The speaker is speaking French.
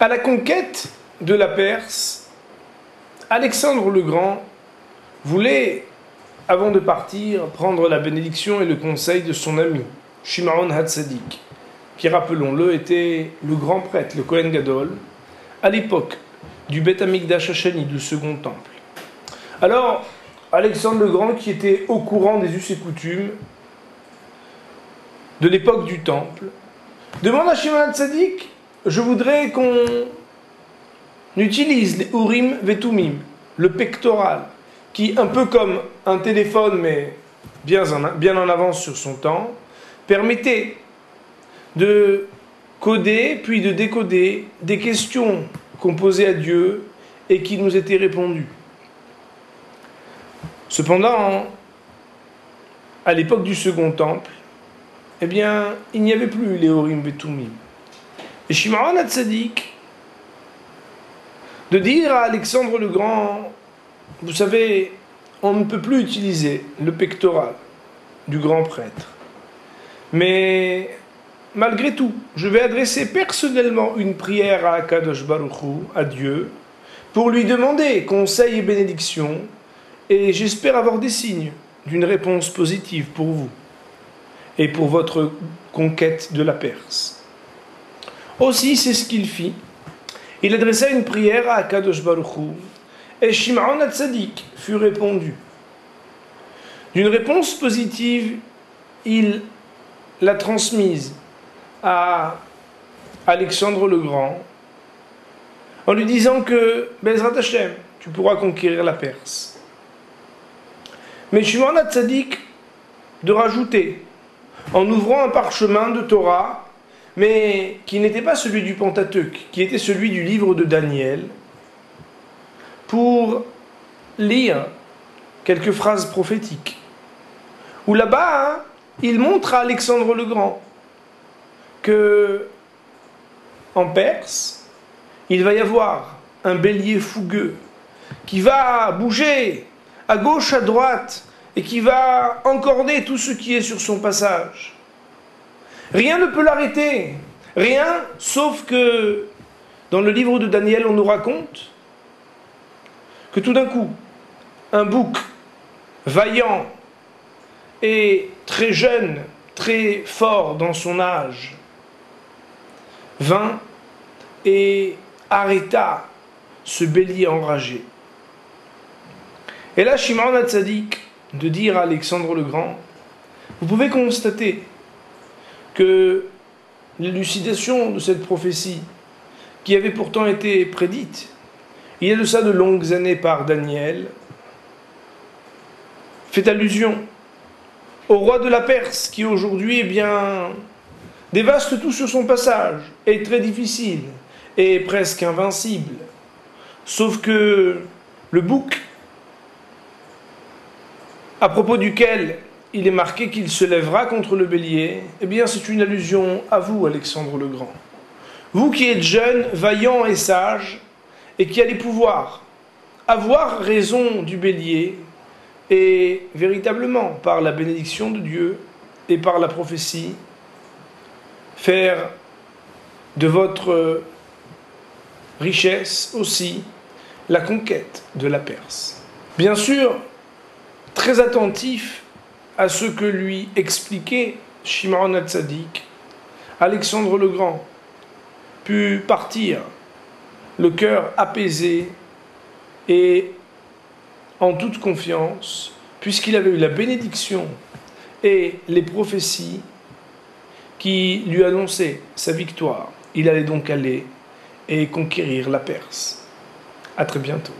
À la conquête de la Perse, Alexandre le Grand voulait, avant de partir, prendre la bénédiction et le conseil de son ami, Shimon Hatzadik, qui, rappelons-le, était le grand prêtre, le Kohen Gadol, à l'époque du Beth Amikdash Hashani, du Second Temple. Alors, Alexandre le Grand, qui était au courant des us et coutumes de l'époque du Temple, demande à Shimon Hatzadik: je voudrais qu'on utilise les Urim Vetumim, le pectoral, qui, un peu comme un téléphone, mais bien en avance sur son temps, permettait de coder puis de décoder des questions qu'on posait à Dieu et qui nous étaient répondues. Cependant, à l'époque du Second Temple, eh bien, il n'y avait plus les Urim Vetumim. Et Shimon Hatzadik de dire à Alexandre le Grand: vous savez, on ne peut plus utiliser le pectoral du grand prêtre. Mais malgré tout, je vais adresser personnellement une prière à Akadosh Baruch Hu, à Dieu, pour lui demander conseil et bénédiction, et j'espère avoir des signes d'une réponse positive pour vous et pour votre conquête de la Perse. Aussi, c'est ce qu'il fit. Il adressa une prière à Akadosh Baruch Hu, et Shimon Hatzadik fut répondu. D'une réponse positive, il l'a transmise à Alexandre le Grand, en lui disant que Bezrat Hashem, tu pourras conquérir la Perse. Mais Shimon Hatzadik de rajouter, en ouvrant un parchemin de Torah, mais qui n'était pas celui du Pentateuque, qui était celui du livre de Daniel, pour lire quelques phrases prophétiques. Où là-bas, il montre à Alexandre le Grand que, en Perse, il va y avoir un bélier fougueux qui va bouger à gauche, à droite, et qui va encorner tout ce qui est sur son passage. Rien ne peut l'arrêter, rien, sauf que dans le livre de Daniel, on nous raconte que tout d'un coup, un bouc vaillant et très jeune, très fort dans son âge, vint et arrêta ce bélier enragé. Et là, Shimon Hatzadik de dire à Alexandre le Grand: vous pouvez constater que l'élucidation de cette prophétie, qui avait pourtant été prédite il y a de ça de longues années par Daniel, fait allusion au roi de la Perse qui aujourd'hui, eh bien, dévaste tout sur son passage, est très difficile et presque invincible. Sauf que le bouc, à propos duquel il est marqué qu'il se lèvera contre le bélier, eh bien c'est une allusion à vous, Alexandre le Grand. Vous qui êtes jeune, vaillant et sage, et qui allez pouvoir avoir raison du bélier, et véritablement, par la bénédiction de Dieu et par la prophétie, faire de votre richesse aussi la conquête de la Perse. Bien sûr, très attentif à ce que lui expliquait Shimon Hatzadik, Alexandre le Grand put partir le cœur apaisé et en toute confiance, puisqu'il avait eu la bénédiction et les prophéties qui lui annonçaient sa victoire. Il allait donc aller et conquérir la Perse. À très bientôt.